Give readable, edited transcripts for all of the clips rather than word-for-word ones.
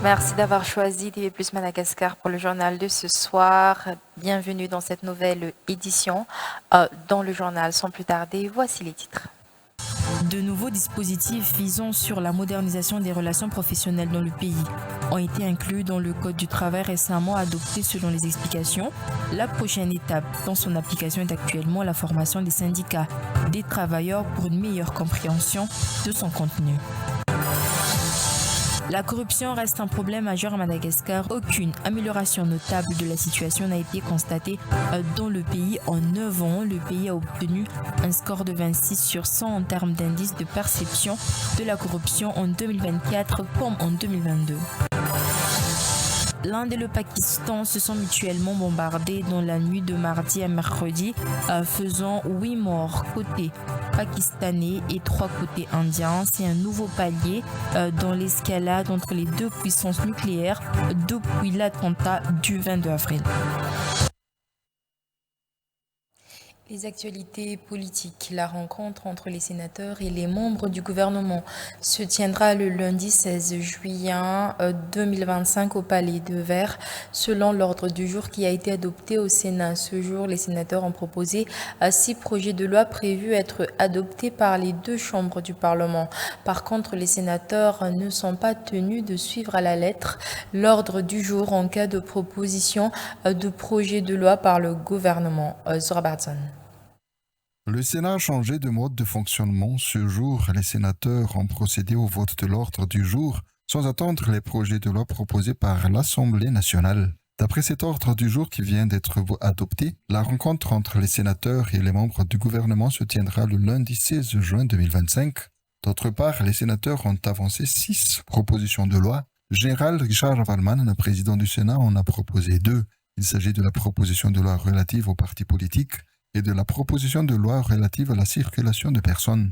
Merci d'avoir choisi TV Plus Madagascar pour le journal de ce soir. Bienvenue dans cette nouvelle édition. Dans le journal, sans plus tarder, voici les titres. De nouveaux dispositifs visant sur la modernisation des relations professionnelles dans le pays ont été inclus dans le Code du travail récemment adopté selon les explications. La prochaine étape dans son application est actuellement la formation des syndicats des travailleurs pour une meilleure compréhension de son contenu. La corruption reste un problème majeur à Madagascar. Aucune amélioration notable de la situation n'a été constatée dans le pays. En 9 ans, le pays a obtenu un score de 26 sur 100 en termes d'indice de perception de la corruption en 2024 comme en 2022. L'Inde et le Pakistan se sont mutuellement bombardés dans la nuit de mardi à mercredi, faisant 8 morts côté pakistanais et 3 côté indien. C'est un nouveau palier dans l'escalade entre les deux puissances nucléaires depuis l'attentat du 22 avril. Les actualités politiques. La rencontre entre les sénateurs et les membres du gouvernement se tiendra le lundi 16 juillet 2025 au Palais de Verre, selon l'ordre du jour qui a été adopté au Sénat. Ce jour, les sénateurs ont proposé 6 projets de loi prévus être adoptés par les 2 chambres du Parlement. Par contre, les sénateurs ne sont pas tenus de suivre à la lettre l'ordre du jour en cas de proposition de projet de loi par le gouvernement. Zora Bartson. Le Sénat a changé de mode de fonctionnement. Ce jour, les sénateurs ont procédé au vote de l'ordre du jour sans attendre les projets de loi proposés par l'Assemblée nationale. D'après cet ordre du jour qui vient d'être adopté, la rencontre entre les sénateurs et les membres du gouvernement se tiendra le lundi 16 juin 2025. D'autre part, les sénateurs ont avancé 6 propositions de loi. Général Richard Wallman, président du Sénat, en a proposé 2. Il s'agit de la proposition de loi relative aux partis politiques et de la proposition de loi relative à la circulation de personnes.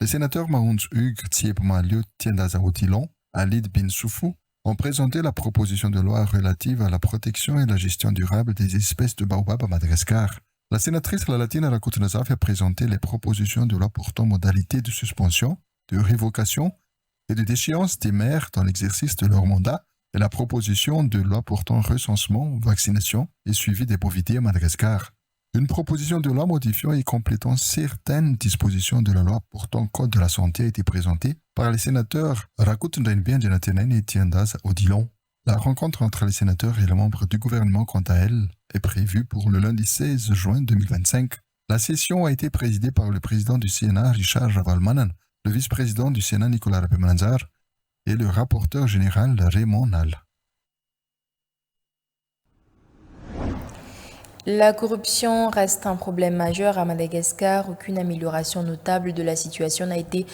Les sénateurs Mahound Hugues Tsiebmalieu Tiendazaotilon, Alid Bin Soufou ont présenté la proposition de loi relative à la protection et la gestion durable des espèces de baobab à Madagascar. La sénatrice Lalatine Rakoutenazaf a présenté les propositions de loi portant modalités de suspension, de révocation et de déchéance des maires dans l'exercice de leur mandat et la proposition de loi portant recensement, vaccination et suivi des bovidés à Madagascar. Une proposition de loi modifiant et complétant certaines dispositions de la loi portant code de la santé a été présentée par les sénateurs Rakoutendainbian Janatenen et Tiendaz Odilon. La rencontre entre les sénateurs et les membres du gouvernement, quant à elle, est prévue pour le lundi 16 juin 2025. La session a été présidée par le président du Sénat, Richard Wallman, le vice-président du Sénat, Nicolas Rapemanzar, et le rapporteur général, Raymond Nall. La corruption reste un problème majeur à Madagascar. Aucune amélioration notable de la situation n'a été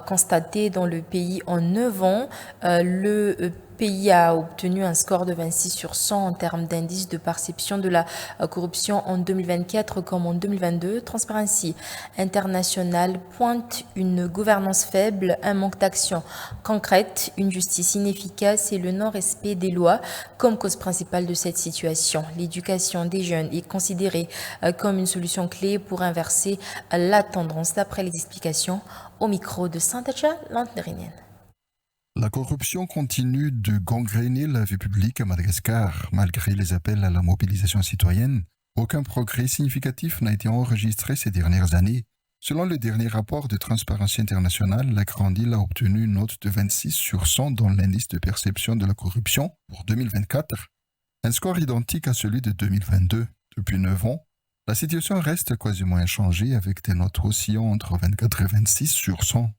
constatée dans le pays en 9 ans. Le pays a obtenu un score de 26 sur 100 en termes d'indice de perception de la corruption en 2024 comme en 2022. Transparency International pointe une gouvernance faible, un manque d'action concrète, une justice inefficace et le non-respect des lois comme cause principale de cette situation. L'éducation des jeunes est considérée comme une solution clé pour inverser la tendance, d'après les explications au micro de Saint-Acha Lanterinienne. La corruption continue de gangréner la vie publique à Madagascar. Malgré les appels à la mobilisation citoyenne, aucun progrès significatif n'a été enregistré ces dernières années. Selon le dernier rapport de Transparency International, la Grande Île a obtenu une note de 26 sur 100 dans l'indice de perception de la corruption pour 2024, un score identique à celui de 2022. Depuis 9 ans, la situation reste quasiment inchangée avec des notes oscillant entre 24 et 26 sur 100.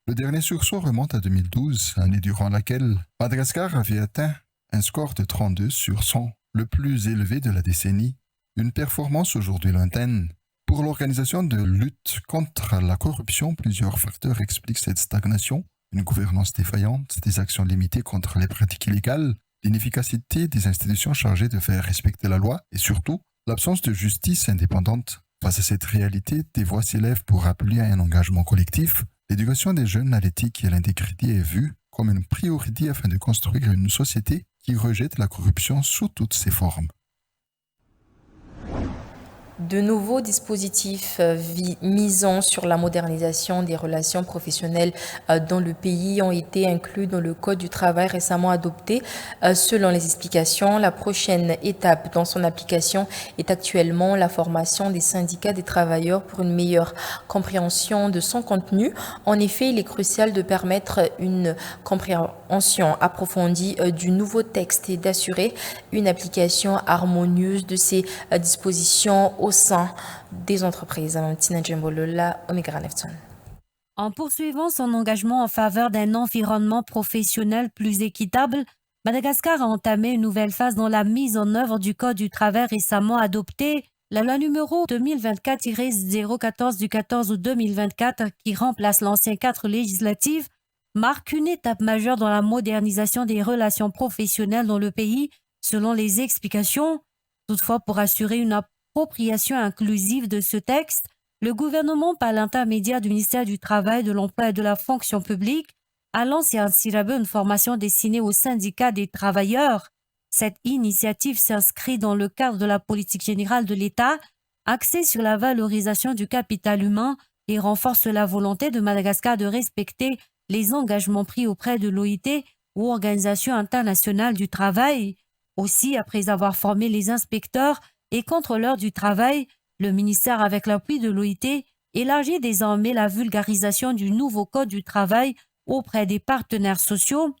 Le dernier sursaut remonte à 2012, année durant laquelle Madagascar avait atteint un score de 32 sur 100, le plus élevé de la décennie. Une performance aujourd'hui lointaine. Pour l'organisation de lutte contre la corruption, plusieurs facteurs expliquent cette stagnation. Une gouvernance défaillante, des actions limitées contre les pratiques illégales, l'inefficacité des institutions chargées de faire respecter la loi et surtout l'absence de justice indépendante. Face à cette réalité, des voix s'élèvent pour appeler à un engagement collectif. L'éducation des jeunes à l'éthique et à l'intégrité est vue comme une priorité afin de construire une société qui rejette la corruption sous toutes ses formes. De nouveaux dispositifs misant sur la modernisation des relations professionnelles dans le pays ont été inclus dans le Code du travail récemment adopté. Selon les explications, la prochaine étape dans son application est actuellement la formation des syndicats des travailleurs pour une meilleure compréhension de son contenu. En effet, il est crucial de permettre une compréhension approfondie du nouveau texte et d'assurer une application harmonieuse de ces dispositions au sein des entreprises. En poursuivant son engagement en faveur d'un environnement professionnel plus équitable, Madagascar a entamé une nouvelle phase dans la mise en œuvre du Code du travail récemment adopté, la loi numéro 2024-014 du 14 août 2024 qui remplace l'ancien cadre législatif, marque une étape majeure dans la modernisation des relations professionnelles dans le pays, selon les explications. Toutefois, pour assurer une appropriation inclusive de ce texte, le gouvernement, par l'intermédiaire du ministère du Travail, de l'Emploi et de la Fonction publique, a lancé un syllabe, une formation destinée aux syndicats des travailleurs. Cette initiative s'inscrit dans le cadre de la politique générale de l'État, axée sur la valorisation du capital humain et renforce la volonté de Madagascar de respecter les engagements pris auprès de l'OIT ou Organisation internationale du travail. Aussi, après avoir formé les inspecteurs et contrôleurs du travail, le ministère, avec l'appui de l'OIT, élargit désormais la vulgarisation du nouveau Code du travail auprès des partenaires sociaux.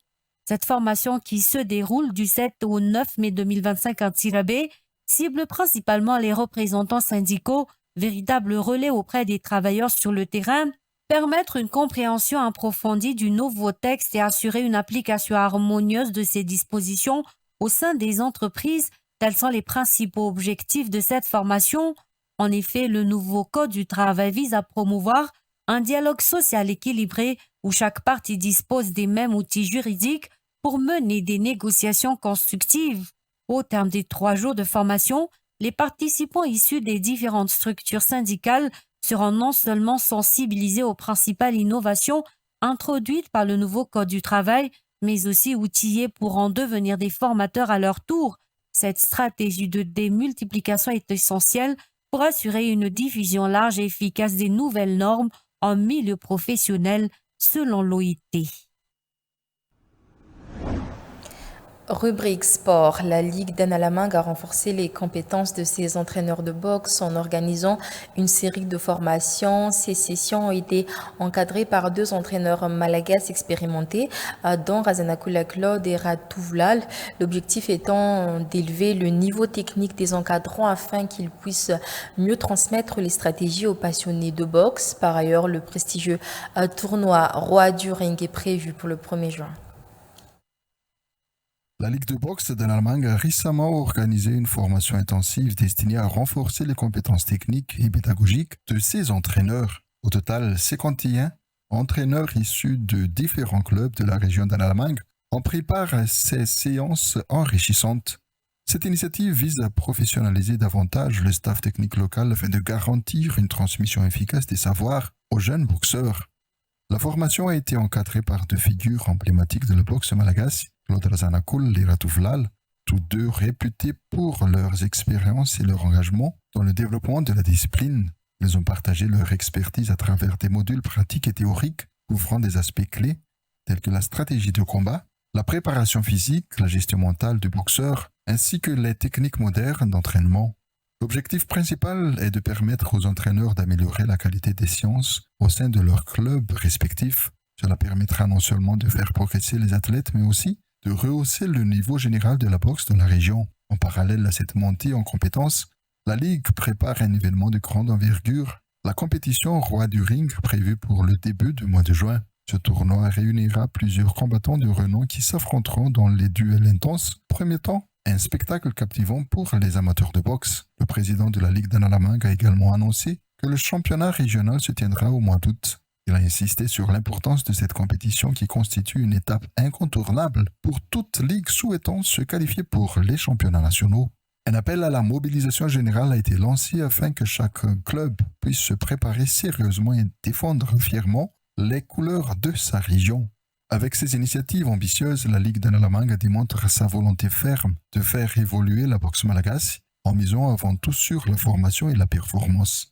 Cette formation, qui se déroule du 7 au 9 mai 2025 à Tirabé, cible principalement les représentants syndicaux, véritables relais auprès des travailleurs sur le terrain, permettre une compréhension approfondie du nouveau texte et assurer une application harmonieuse de ces dispositions au sein des entreprises. Tels sont les principaux objectifs de cette formation. En effet, le nouveau Code du travail vise à promouvoir un dialogue social équilibré où chaque partie dispose des mêmes outils juridiques pour mener des négociations constructives. Au terme des 3 jours de formation, les participants issus des différentes structures syndicales seront non seulement sensibilisés aux principales innovations introduites par le nouveau Code du travail, mais aussi outillés pour en devenir des formateurs à leur tour. Cette stratégie de démultiplication est essentielle pour assurer une diffusion large et efficace des nouvelles normes en milieu professionnel, selon l'OIT. Rubrique sport. La Ligue d'Analamangue a renforcé les compétences de ses entraîneurs de boxe en organisant une série de formations. Ces sessions ont été encadrées par 2 entraîneurs malagasy expérimentés, dont Razanakula Claude et Ratouvlal. L'objectif étant d'élever le niveau technique des encadrants afin qu'ils puissent mieux transmettre les stratégies aux passionnés de boxe. Par ailleurs, le prestigieux tournoi Roi du Ring est prévu pour le 1er juin. La Ligue de boxe d'Analamangue a récemment organisé une formation intensive destinée à renforcer les compétences techniques et pédagogiques de ses entraîneurs. Au total, 51 entraîneurs issus de différents clubs de la région d'Analamangue ont pris part à ces séances enrichissantes. Cette initiative vise à professionnaliser davantage le staff technique local afin de garantir une transmission efficace des savoirs aux jeunes boxeurs. La formation a été encadrée par 2 figures emblématiques de la boxe malagasy, Claude Razanakul et Ratouvlal, tous 2 réputés pour leurs expériences et leur engagement dans le développement de la discipline. Ils ont partagé leur expertise à travers des modules pratiques et théoriques couvrant des aspects clés tels que la stratégie de combat, la préparation physique, la gestion mentale du boxeur, ainsi que les techniques modernes d'entraînement. L'objectif principal est de permettre aux entraîneurs d'améliorer la qualité des séances au sein de leurs clubs respectifs. Cela permettra non seulement de faire progresser les athlètes, mais aussi de rehausser le niveau général de la boxe dans la région. En parallèle à cette montée en compétences, la Ligue prépare un événement de grande envergure, la compétition Roi du Ring prévue pour le début du mois de juin. Ce tournoi réunira plusieurs combattants de renom qui s'affronteront dans les duels intenses, promettant un spectacle captivant pour les amateurs de boxe. Le président de la Ligue d'Analamangue a également annoncé que le championnat régional se tiendra au mois d'août. Il a insisté sur l'importance de cette compétition qui constitue une étape incontournable pour toute ligue souhaitant se qualifier pour les championnats nationaux. Un appel à la mobilisation générale a été lancé afin que chaque club puisse se préparer sérieusement et défendre fièrement les couleurs de sa région. Avec ces initiatives ambitieuses, la Ligue de Nalamanga démontre sa volonté ferme de faire évoluer la boxe malagasy en misant avant tout sur la formation et la performance.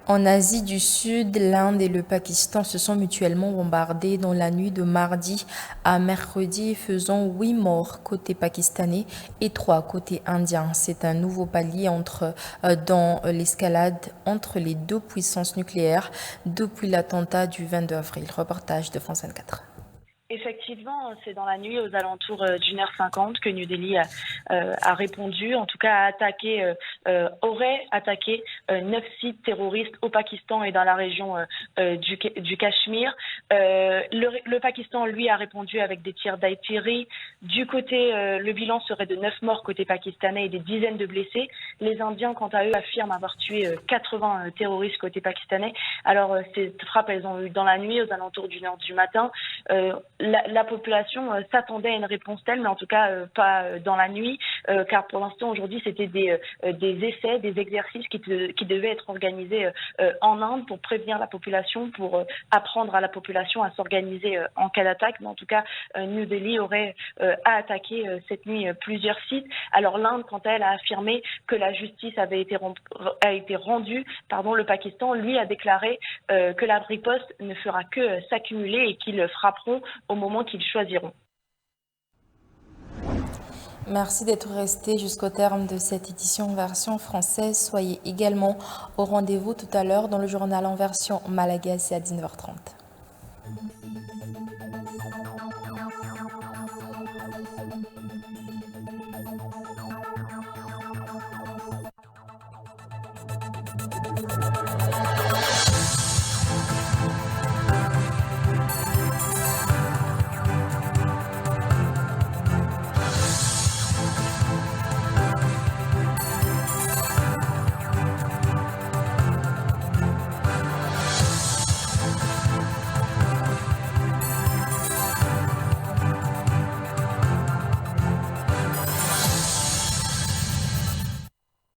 En Asie du Sud, l'Inde et le Pakistan se sont mutuellement bombardés dans la nuit de mardi à mercredi, faisant 8 morts côté pakistanais et 3 côté indien. C'est un nouveau palier dans l'escalade entre les deux puissances nucléaires depuis l'attentat du 22 avril. Reportage de France 24. Effectivement, c'est dans la nuit aux alentours d'1h50 que New Delhi a répondu, en tout cas aurait attaqué 9 sites terroristes au Pakistan et dans la région du Cachemire. Le Pakistan, lui, a répondu avec des tirs d'artillerie. Du côté, le bilan serait de 9 morts côté pakistanais et des dizaines de blessés. Les Indiens, quant à eux, affirment avoir tué 80 terroristes côté pakistanais. Alors, ces frappes, elles ont eu dans la nuit, aux alentours d'1h du matin. La population s'attendait à une réponse telle, mais en tout cas pas dans la nuit, car pour l'instant aujourd'hui c'était des essais, des exercices qui devaient être organisés en Inde pour prévenir la population, pour apprendre à la population à s'organiser en cas d'attaque. Mais en tout cas, New Delhi aurait attaqué cette nuit plusieurs sites. Alors l'Inde, quant à elle, a affirmé que la justice a été rendue. Le Pakistan, lui, a déclaré que la riposte ne fera que s'accumuler et qu'ils frapperont au moment qu'ils choisiront. Merci d'être resté jusqu'au terme de cette édition version française. Soyez également au rendez-vous tout à l'heure dans le journal en version malagasy à 19h30.